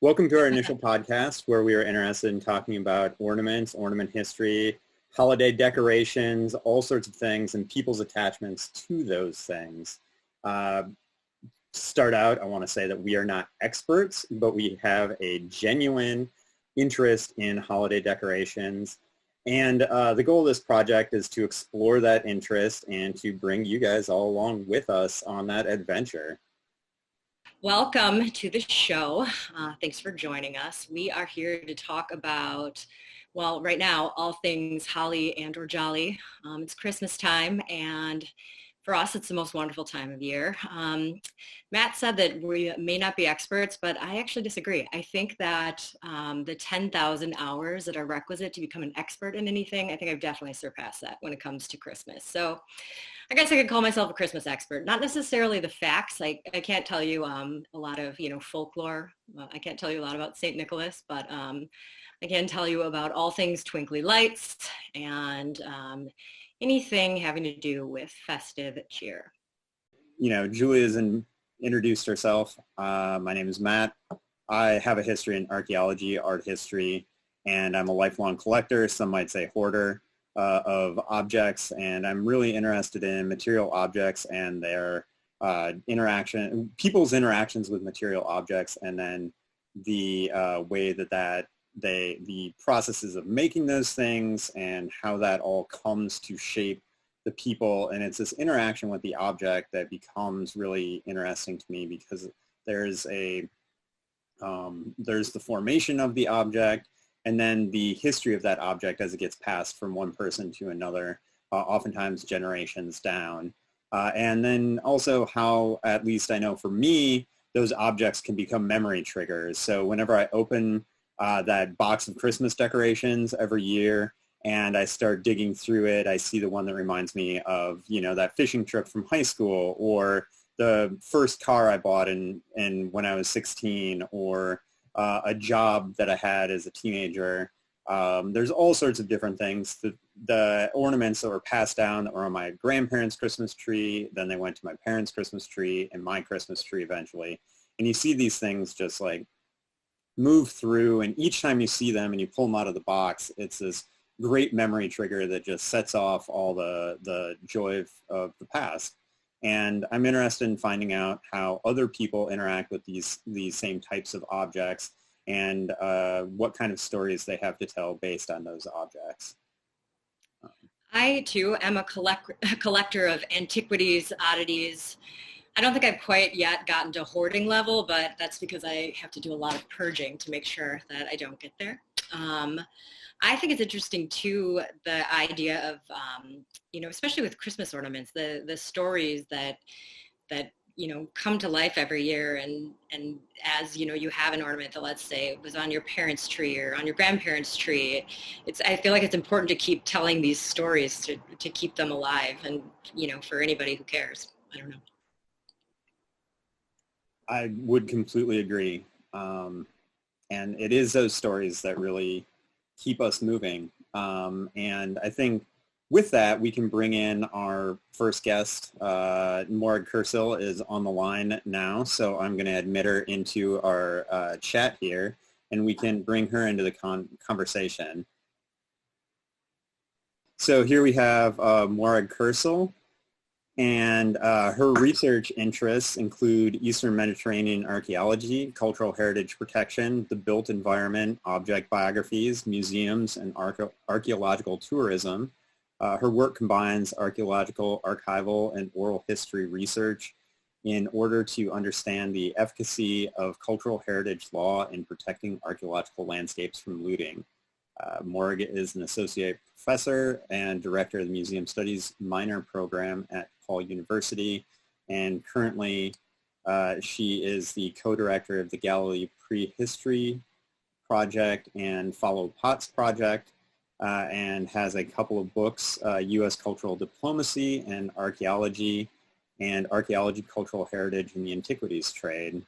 Welcome to our initial podcast where we are interested in talking about ornaments, ornament history, holiday decorations, all sorts of things, and people's attachments to those things. Start out, I want to say that we are not experts, but we have a genuine interest in holiday decorations. And the goal of this project is to explore that interest and to bring you guys all along with us on that adventure. Welcome to the show. Thanks for joining us. We are here to talk about, well, right now, all things holly and or jolly. It's Christmas time, and for us, it's the most wonderful time of year. Matt said that we may not be experts, but I actually disagree. I think that the 10,000 hours that are requisite to become an expert in anything, I think I've definitely surpassed that when it comes to Christmas. So I guess I could call myself a Christmas expert. Not necessarily the facts. I can't tell you a lot of, folklore. I can't tell you a lot about St. Nicholas, but I can tell you about all things twinkly lights and anything having to do with festive cheer. Julia's introduced herself. My name is Matt. I have a history in archaeology, art history, and I'm a lifelong collector, some might say hoarder, of objects, and I'm really interested in material objects and their people's interactions with material objects, and then the way that the processes of making those things and how that all comes to shape the people. And it's this interaction with the object that becomes really interesting to me, because there's the formation of the object, and then the history of that object as it gets passed from one person to another, oftentimes generations down. And then also how, at least I know for me, those objects can become memory triggers. So whenever I open that box of Christmas decorations every year and I start digging through it, I see the one that reminds me of, that fishing trip from high school, or the first car I bought when I was 16, or a job that I had as a teenager. There's all sorts of different things. The ornaments that were passed down that were on my grandparents' Christmas tree, then they went to my parents' Christmas tree and my Christmas tree eventually. And you see these things just like move through, and each time you see them and you pull them out of the box, it's this great memory trigger that just sets off all the joy of the past. And I'm interested in finding out how other people interact with these same types of objects, and what kind of stories they have to tell based on those objects. I, too, am a collector of antiquities, oddities. I don't think I've quite yet gotten to hoarding level, but that's because I have to do a lot of purging to make sure that I don't get there. I think it's interesting, too, the idea of, especially with Christmas ornaments, the stories that come to life every year. And as, you have an ornament that, let's say, was on your parents' tree or on your grandparents' tree, I feel like it's important to keep telling these stories to keep them alive, and, for anybody who cares. I don't know. I would completely agree. And it is those stories that really keep us moving. And I think with that, we can bring in our first guest. Morag Kersel is on the line now, so I'm going to admit her into our chat here, and we can bring her into the conversation. So here we have Morag Kersel, and her research interests include Eastern Mediterranean archaeology, cultural heritage protection, the built environment, object biographies, museums, and archaeological tourism. Her work combines archaeological, archival, and oral history research in order to understand the efficacy of cultural heritage law in protecting archaeological landscapes from looting. Morag is an associate professor and director of the Museum Studies minor program at DePaul University, and currently she is the co-director of the Galilee Prehistory Project and Follow Pots Project, and has a couple of books, U.S. Cultural Diplomacy and Archaeology Cultural Heritage in the Antiquities Trade.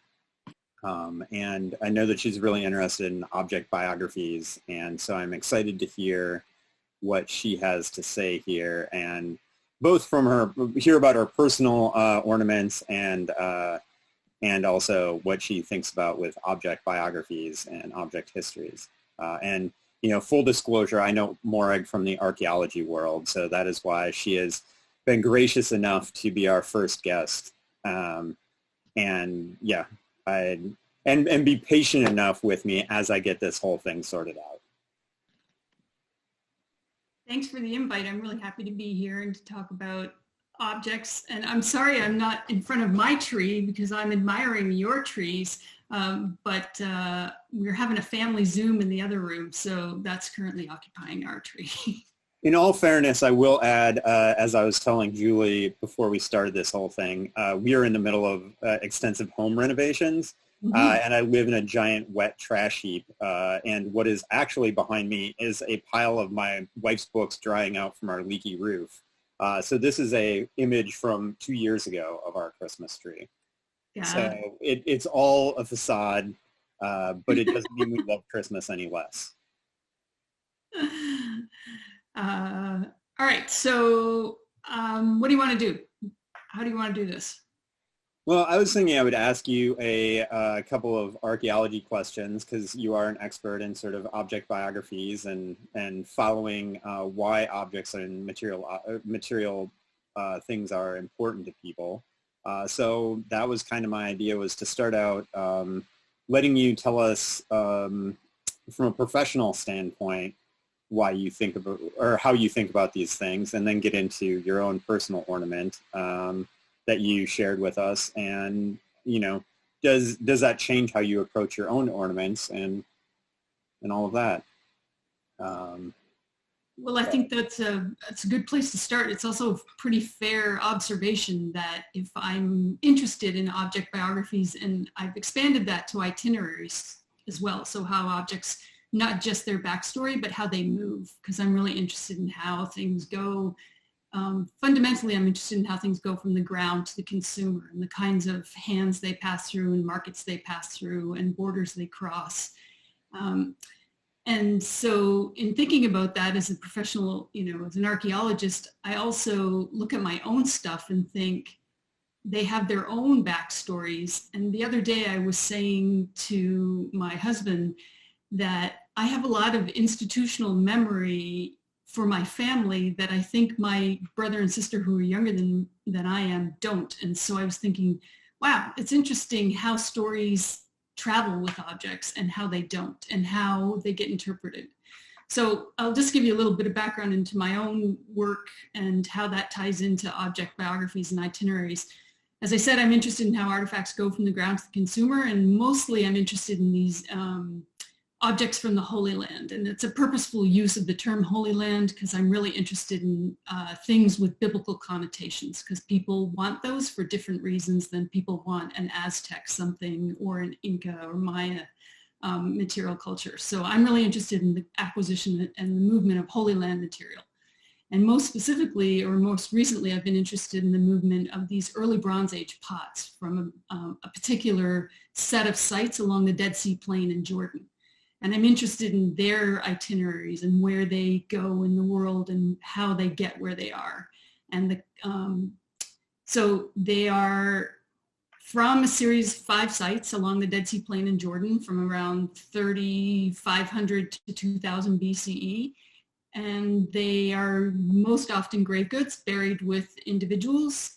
And I know that she's really interested in object biographies, and so I'm excited to hear what she has to say here, and both from her, hear about her personal ornaments and and also what she thinks about with object biographies and object histories. And, full disclosure, I know Morag from the archaeology world, so that is why she has been gracious enough to be our first guest. And yeah, and be patient enough with me as I get this whole thing sorted out. Thanks for the invite. I'm really happy to be here and to talk about objects. And I'm sorry I'm not in front of my tree because I'm admiring your trees, but we're having a family Zoom in the other room, so that's currently occupying our tree. In all fairness, I will add, as I was telling Julie before we started this whole thing, we are in the middle of extensive home renovations, and I live in a giant wet trash heap, and what is actually behind me is a pile of my wife's books drying out from our leaky roof. So this is a image from 2 years ago of our Christmas tree. Yeah. So it's all a facade, but it doesn't mean we love Christmas any less. All right, so what do you want to do? How do you want to do this? Well, I was thinking I would ask you a couple of archaeology questions because you are an expert in sort of object biographies and following why objects and material things are important to people. So that was kind of my idea, was to start out letting you tell us from a professional standpoint why you think about, or how you think about these things, and then get into your own personal ornament that you shared with us. And, does that change how you approach your own ornaments and all of that? Well, I think that's a good place to start. It's also a pretty fair observation that if I'm interested in object biographies, and I've expanded that to itineraries as well, so how objects, not just their backstory, but how they move, because I'm really interested in how things go. Fundamentally, I'm interested in how things go from the ground to the consumer and the kinds of hands they pass through and markets they pass through and borders they cross. And so in thinking about that as a professional, as an archaeologist, I also look at my own stuff and think they have their own backstories. And the other day I was saying to my husband that I have a lot of institutional memory for my family that I think my brother and sister who are younger than I am don't. And so I was thinking, wow, it's interesting how stories travel with objects and how they don't, and how they get interpreted. So I'll just give you a little bit of background into my own work and how that ties into object biographies and itineraries. As I said, I'm interested in how artifacts go from the ground to the consumer, and mostly I'm interested in these objects from the Holy Land. And it's a purposeful use of the term Holy Land because I'm really interested in things with biblical connotations, because people want those for different reasons than people want an Aztec something or an Inca or Maya material culture. So I'm really interested in the acquisition and the movement of Holy Land material. And most specifically, or most recently, I've been interested in the movement of these early Bronze Age pots from a particular set of sites along the Dead Sea Plain in Jordan. And I'm interested in their itineraries and where they go in the world and how they get where they are. And so they are from a series of 5 sites along the Dead Sea Plain in Jordan from around 3,500 to 2000 BCE. And they are most often grave goods buried with individuals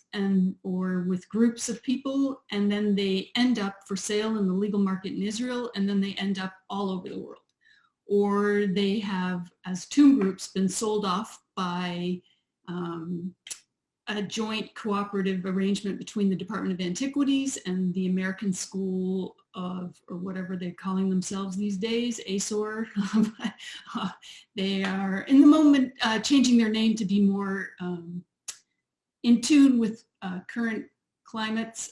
or with groups of people, and then they end up for sale in the legal market in Israel, and then they end up all over the world. Or they have, as tomb groups, been sold off by a joint cooperative arrangement between the Department of Antiquities and the American School of, or whatever they're calling themselves these days, ASOR. They are in the moment changing their name to be more in tune with current climates.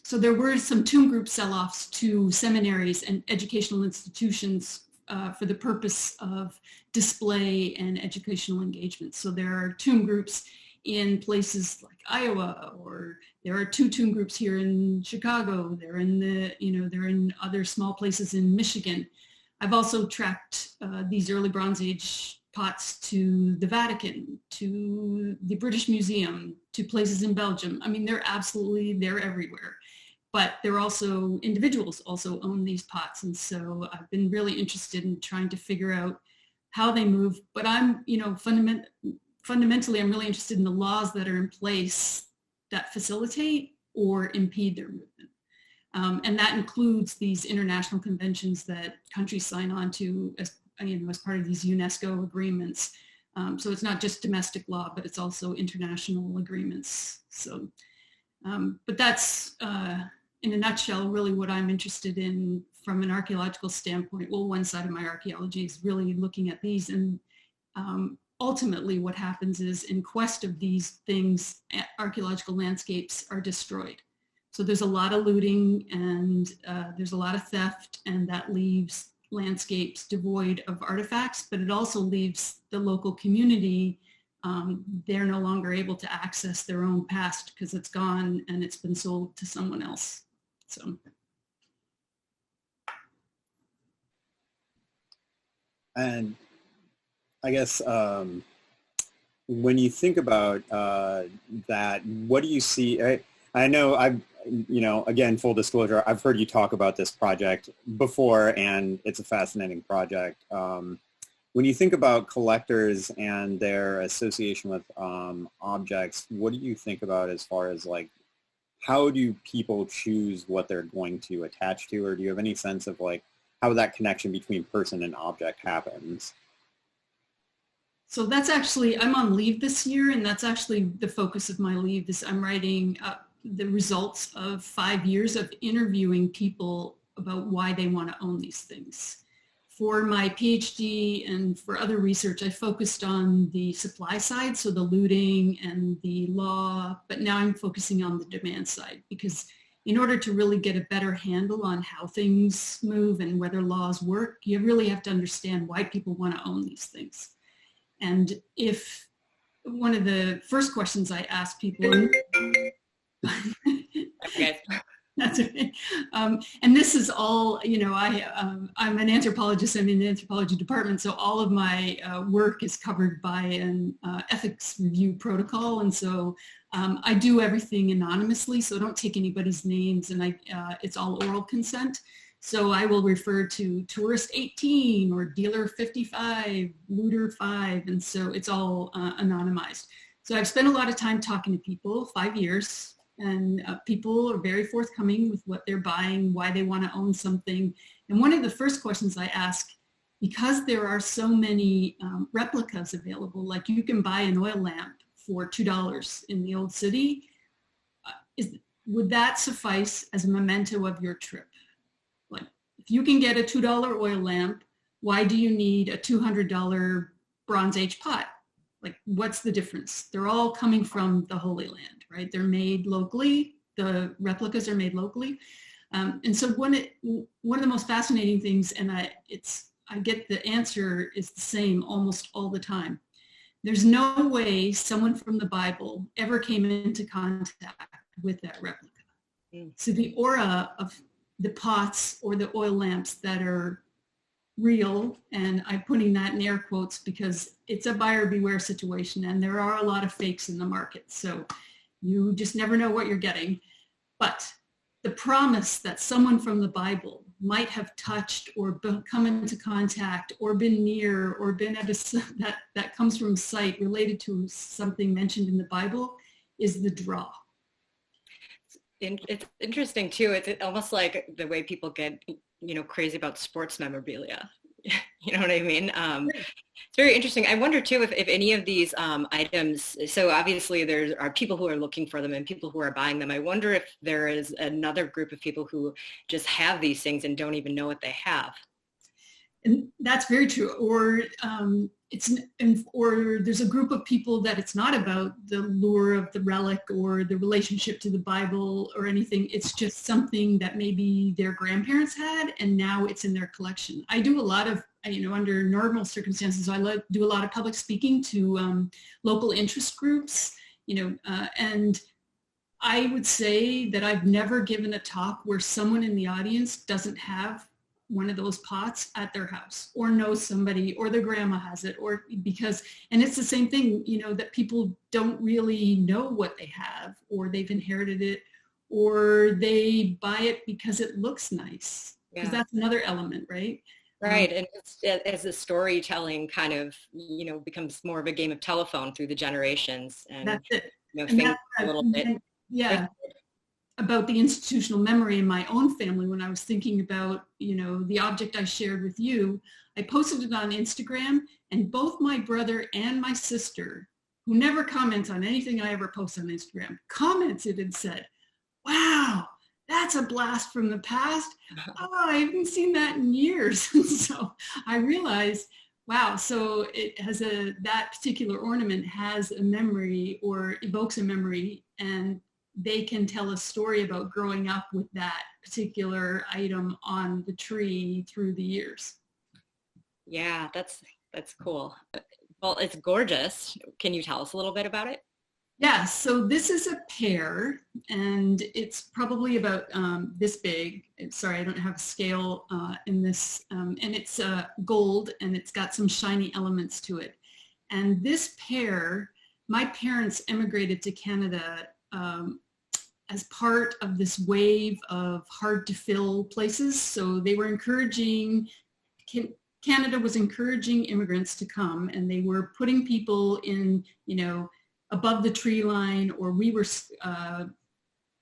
So there were some tomb group sell-offs to seminaries and educational institutions for the purpose of display and educational engagement. So there are tomb groups in places like Iowa, or there are 2 tomb groups here in Chicago. They're in they're in other small places in Michigan. I've also tracked these early Bronze Age pots to the Vatican, to the British Museum, to places in Belgium. I mean, they're everywhere. But they're also, individuals also own these pots. And so I've been really interested in trying to figure out how they move. But I'm, fundamentally, I'm really interested in the laws that are in place that facilitate or impede their movement. And that includes these international conventions that countries sign on to as part of these UNESCO agreements. So it's not just domestic law, but it's also international agreements. So, but that's, in a nutshell, really what I'm interested in from an archaeological standpoint. Well, one side of my archaeology is really looking at these, and ultimately what happens is, in quest of these things, archaeological landscapes are destroyed. So there's a lot of looting, and there's a lot of theft, and that leaves landscapes devoid of artifacts, but it also leaves the local community, they're no longer able to access their own past because it's gone and it's been sold to someone else. So. And I guess when you think about that, what do you see? I know again, full disclosure, I've heard you talk about this project before, and it's a fascinating project. When you think about collectors and their association with objects, what do you think about as far as like, how do people choose what they're going to attach to, or do you have any sense of like how that connection between person and object happens? So that's actually, I'm on leave this year, and that's actually the focus of my leave. I'm writing the results of 5 years of interviewing people about why they want to own these things. For my PhD and for other research, I focused on the supply side, so the looting and the law, but now I'm focusing on the demand side, because in order to really get a better handle on how things move and whether laws work, you really have to understand why people want to own these things. And if one of the first questions I ask people, okay. That's okay. And this is all, I'm an anthropologist. I'm in the anthropology department, so all of my work is covered by an ethics review protocol. And so I do everything anonymously, so I don't take anybody's names, and it's all oral consent. So I will refer to tourist 18 or dealer 55, looter 5, and so it's all anonymized. So I've spent a lot of time talking to people, 5 years, and people are very forthcoming with what they're buying, why they want to own something. And one of the first questions I ask, because there are so many replicas available, like you can buy an oil lamp for $2 in the old city, would that suffice as a memento of your trip? Like, if you can get a $2 oil lamp, why do you need a $200 Bronze Age pot? Like, what's the difference? They're all coming from the Holy Land, right? They're made locally. The replicas are made locally. And so one of the most fascinating things, and I get the answer is the same almost all the time. There's no way someone from the Bible ever came into contact with that replica. So the aura of the pots or the oil lamps that are real, and I'm putting that in air quotes because it's a buyer beware situation, and there are a lot of fakes in the market. So you just never know what you're getting. But the promise that someone from the Bible might have touched or come into contact or been near or been at that comes from sight related to something mentioned in the Bible is the draw. It's interesting too. It's almost like the way people get, crazy about sports memorabilia. You know what I mean? It's very interesting. I wonder too if any of these items, so obviously there are people who are looking for them and people who are buying them. I wonder if there is another group of people who just have these things and don't even know what they have. And that's very true. Or or there's a group of people that it's not about the lure of the relic or the relationship to the Bible or anything. It's just something that maybe their grandparents had and now it's in their collection. I do a lot of, under normal circumstances, I do a lot of public speaking to local interest groups, and I would say that I've never given a talk where someone in the audience doesn't have one of those pots at their house, or know somebody, or their grandma has it, or because, and it's the same thing, you know, that people don't really know what they have, or they've inherited it, or they buy it because it looks nice. Because that's another element, right? Right, and it's, as the storytelling kind of, you know, becomes more of a game of telephone through the generations, and that's it. You know, And things a little bit. Yeah. About the institutional memory in my own family, when I was thinking about, you know, the object I shared with you, I posted it on Instagram, and both my brother and my sister, who never comments on anything I ever post on Instagram, commented and said, wow, that's a blast from the past. Oh, I haven't seen that in years. So I realized, wow, so it has that particular ornament has a memory or evokes a memory, and they can tell a story about growing up with that particular item on the tree through the years. Yeah, that's cool. Well, it's gorgeous. Can you tell us a little bit about it? Yeah, so this is a pear, and it's probably about this big. Sorry, I don't have a scale in this, and it's gold, and it's got some shiny elements to it. And this pear, my parents immigrated to Canada as part of this wave of hard to fill places. So they were encouraging, Canada was encouraging immigrants to come, and they were putting people in, you know, above the tree line, or we were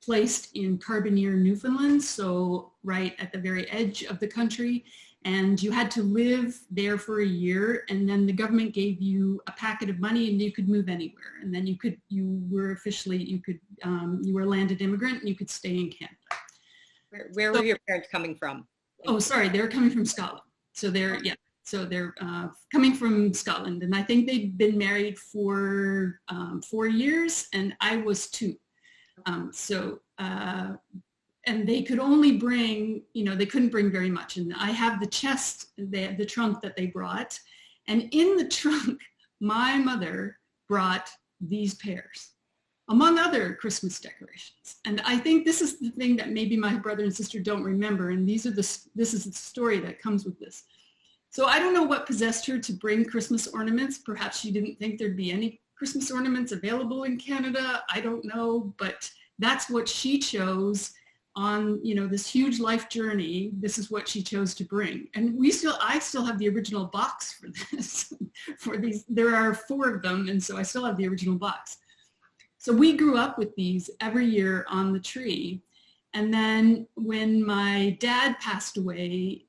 placed in Carbonear, Newfoundland, so right at the very edge of the country. And you had to live there for a year, and then the government gave you a packet of money, and you could move anywhere. And then you were a landed immigrant, and you could stay in Canada. Where were your parents coming from? Oh, sorry, they were coming from Scotland. So they're coming from Scotland, and I think they'd been married for 4 years, and I was 2. And they could only bring, you know, they couldn't bring very much. And I have the chest, the trunk that they brought. And in the trunk, my mother brought these pears, among other Christmas decorations. And I think this is the thing that maybe my brother and sister don't remember. And this is the story that comes with this. So I don't know what possessed her to bring Christmas ornaments. Perhaps she didn't think there'd be any Christmas ornaments available in Canada. I don't know, but that's what she chose on, you know, this huge life journey. This is what she chose to bring. And I still have the original box for this, for these. There are 4 of them, and so I still have the original box. So we grew up with these every year on the tree. And then when my dad passed away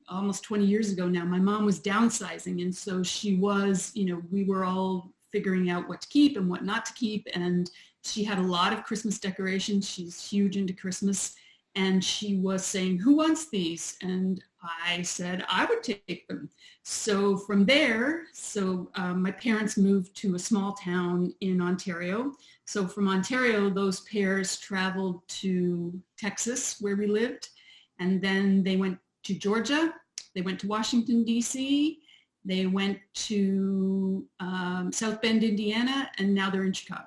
almost 20 years ago now, my mom was downsizing. And so she was, you know, we were all figuring out what to keep and what not to keep. And she had a lot of Christmas decorations. She's huge into Christmas. And she was saying, who wants these? And I said, I would take them. So from there, my parents moved to a small town in Ontario. So from Ontario, those pears traveled to Texas, where we lived. And then they went to Georgia. They went to Washington, D.C. They went to South Bend, Indiana, and now they're in Chicago.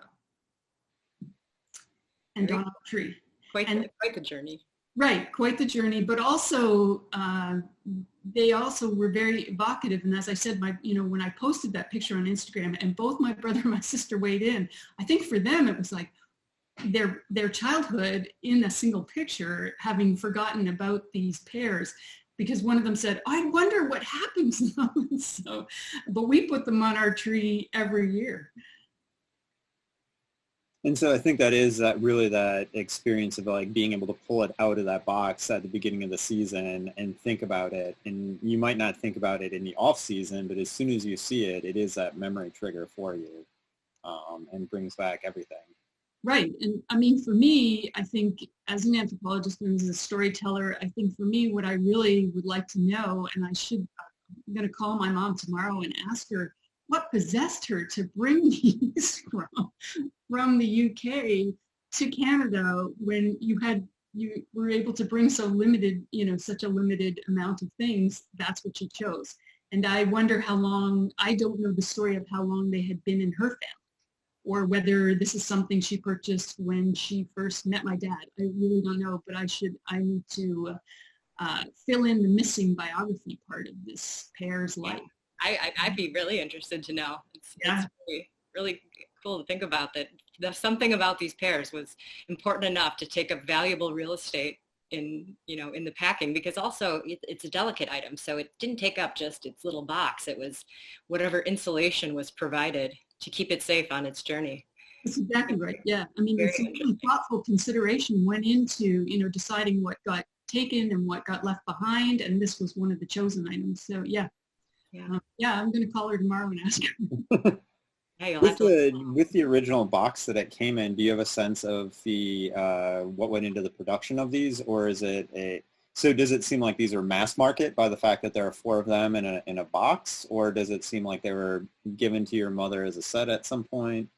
And on a tree. Quite the journey. Right, quite the journey. But also, they also were very evocative. And as I said, when I posted that picture on Instagram, and both my brother and my sister weighed in, I think for them it was like their childhood in a single picture, having forgotten about these pears. Because one of them said, I wonder what happens now. But we put them on our tree every year. And so I think that is that experience of like being able to pull it out of that box at the beginning of the season and think about it. And you might not think about it in the off season, but as soon as you see it, it is that memory trigger for you, and brings back everything. Right. And I mean, for me, I think as an anthropologist and as a storyteller, I think for me, what I really would like to know, and I'm going to call my mom tomorrow and ask her what possessed her to bring these from the UK to Canada when you were able to bring so limited, such a limited amount of things. That's what she chose. And I wonder how long, I don't know the story of how long they had been in her family, or whether this is something she purchased when she first met my dad. I really don't know, but I need to fill in the missing biography part of this Pear's life. I'd be really interested to know. It's really, really cool to think about that. Something about these pears was important enough to take up valuable real estate in the packing, because also it's a delicate item. So it didn't take up just its little box. It was whatever insulation was provided to keep it safe on its journey. That's exactly right. Yeah. I mean, some really thoughtful consideration went into, deciding what got taken and what got left behind. And this was one of the chosen items. So yeah. I'm going to call her tomorrow and ask her. With the original box that it came in, do you have a sense of the what went into the production of these, or is it does it seem like these are mass market by the fact that there are 4 of them in a box, or does it seem like they were given to your mother as a set at some point?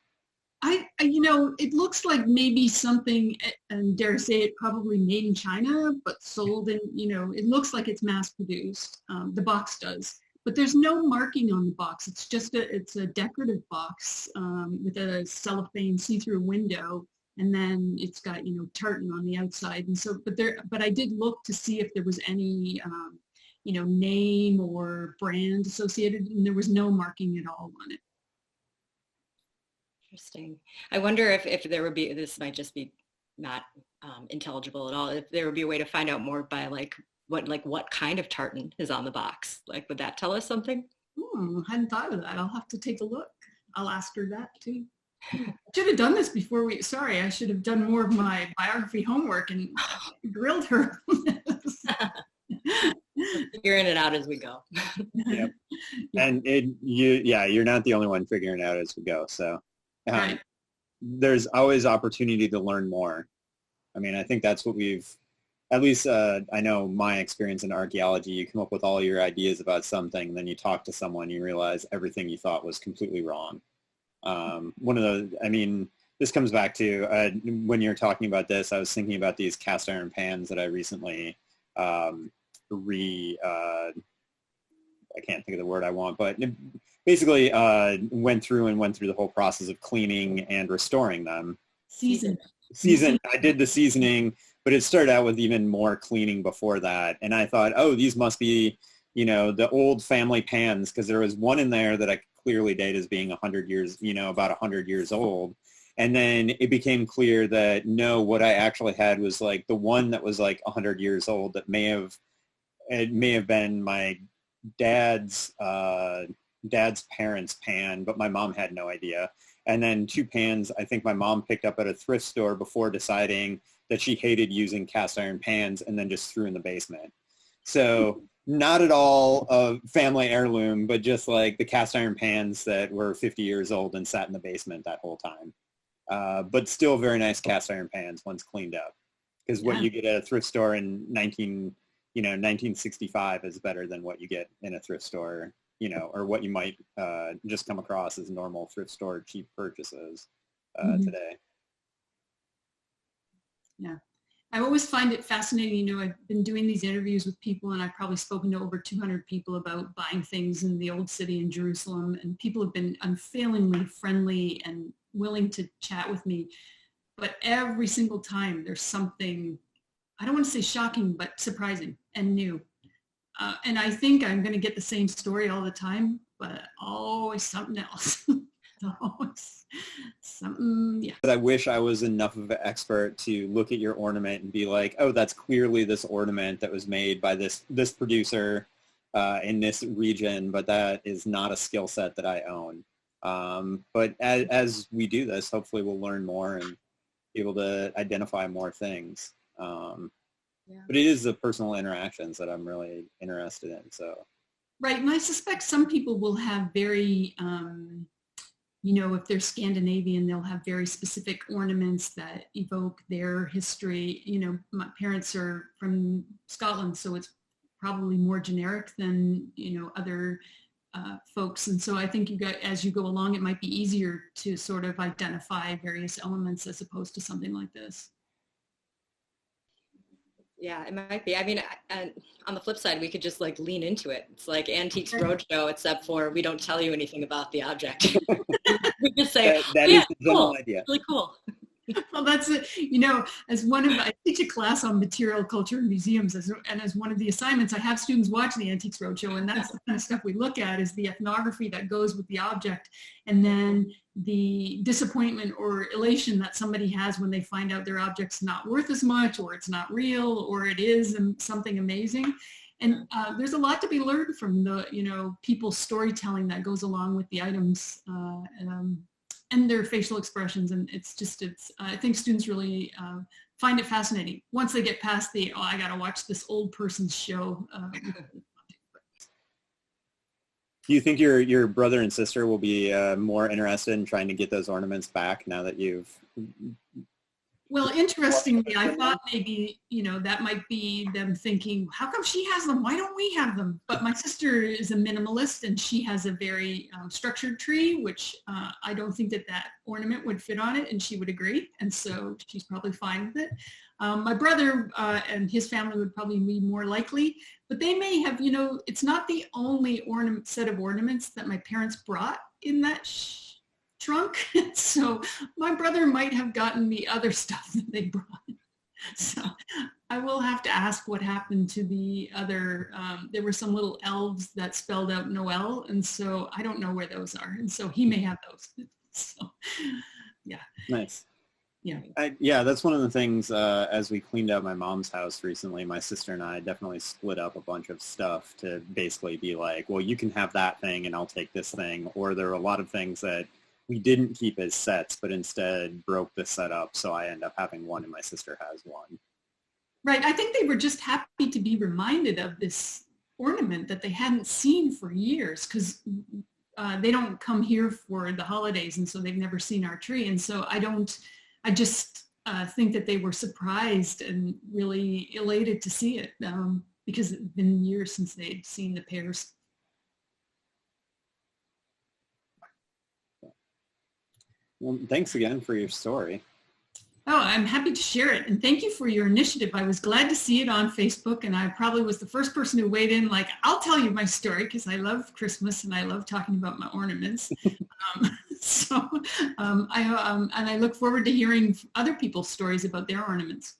It looks like maybe something, and dare say it, probably made in China, but sold in, it looks like it's mass produced. The box does. But there's no marking on the box. It's just a decorative box with a cellophane see-through window, and then it's got tartan on the outside. And so, but I did look to see if there was any name or brand associated, and there was no marking at all on it. Interesting. I wonder if there would be, this might just be not intelligible at all, if there would be a way to find out more by what kind of tartan is on the box. Would that tell us something? I hadn't thought of that. I'll have to take a look. I'll ask her that too. I should have done this before I should have done more of my biography homework and grilled her. Figuring it out as we go. Yep. And you're not the only one figuring it out as we go. So right. There's always opportunity to learn more. I mean, I think that's what at least I know my experience in archaeology, you come up with all your ideas about something, and then you talk to someone, you realize everything you thought was completely wrong. This comes back to when you're talking about this, I was thinking about these cast iron pans that I recently I can't think of the word I want, but basically went through the whole process of cleaning and restoring them. Season. I did the seasoning. But it started out with even more cleaning before that. And I thought, these must be, the old family pans, because there was one in there that I clearly date as being 100 years, about 100 years old. And then it became clear that no, what I actually had was the one that was 100 years old that may have been my dad's parents' pan, but my mom had no idea. And then 2 pans I think my mom picked up at a thrift store before deciding that she hated using cast iron pans, and then just threw in the basement. So not at all a family heirloom, but just the cast iron pans that were 50 years old and sat in the basement that whole time. But still very nice cast iron pans once cleaned up. Because what you get at a thrift store in 1965 is better than what you get in a thrift store, or what you might just come across as normal thrift store cheap purchases today. Yeah. I always find it fascinating. I've been doing these interviews with people, and I've probably spoken to over 200 people about buying things in the old city in Jerusalem, and people have been unfailingly friendly and willing to chat with me. But every single time there's something, I don't want to say shocking, but surprising and new. And I think I'm going to get the same story all the time, but always something else. Always something, yeah. But I wish I was enough of an expert to look at your ornament and be like, that's clearly this ornament that was made by this producer in this region, but that is not a skill set that I own. But as we do this, hopefully we'll learn more and be able to identify more things. But it is the personal interactions that I'm really interested in. So right, and I suspect some people will have very if they're Scandinavian, they'll have very specific ornaments that evoke their history. My parents are from Scotland, so it's probably more generic than, other folks. And so I think as you go along, it might be easier to sort of identify various elements as opposed to something like this. Yeah, it might be. I mean, on the flip side, we could just lean into it. It's like Antiques Roadshow, except for we don't tell you anything about the object. We just say, that is the general idea. Really cool. Well, that's it. I teach a class on material culture and museums, and as one of the assignments, I have students watch the Antiques Roadshow, and that's the kind of stuff we look at is the ethnography that goes with the object, and then the disappointment or elation that somebody has when they find out their object's not worth as much, or it's not real, or it is something amazing. And there's a lot to be learned from the, people's storytelling that goes along with the items. And their facial expressions, and I think students really find it fascinating once they get past I gotta watch this old person's show. Do you think your brother and sister will be more interested in trying to get those ornaments back now that you've... Well, interestingly, I thought maybe, that might be them thinking, how come she has them? Why don't we have them? But my sister is a minimalist, and she has a very structured tree, which I don't think that ornament would fit on it, and she would agree. And so she's probably fine with it. My brother and his family would probably be more likely, but they may have, it's not the only set of ornaments that my parents brought in that trunk. So my brother might have gotten the other stuff that they brought. So I will have to ask what happened to the other, there were some little elves that spelled out Noel, and so I don't know where those are, and so he may have those. So yeah. Nice. Yeah. That's one of the things, as we cleaned out my mom's house recently, my sister and I definitely split up a bunch of stuff to basically be like, well, you can have that thing and I'll take this thing. Or there are a lot of things that we didn't keep as sets, but instead broke the setup. So I end up having one and my sister has one. Right. I think they were just happy to be reminded of this ornament that they hadn't seen for years, because they don't come here for the holidays, and so they've never seen our tree. And so I just think that they were surprised and really elated to see it, because it's been years since they'd seen the pears. Well, thanks again for your story. Oh, I'm happy to share it. And thank you for your initiative. I was glad to see it on Facebook, and I probably was the first person who weighed in, like, I'll tell you my story because I love Christmas and I love talking about my ornaments. I look forward to hearing other people's stories about their ornaments.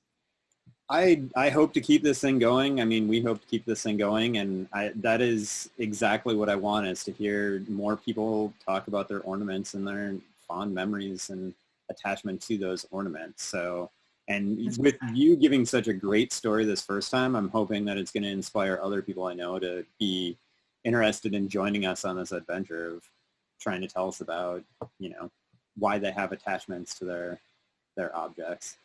I hope to keep this thing going. I mean, we hope to keep this thing going, and that is exactly what I want, is to hear more people talk about their ornaments and their fond memories and attachment to those ornaments. So, and with you giving such a great story this first time, I'm hoping that it's going to inspire other people I know to be interested in joining us on this adventure of trying to tell us about, why they have attachments to their objects.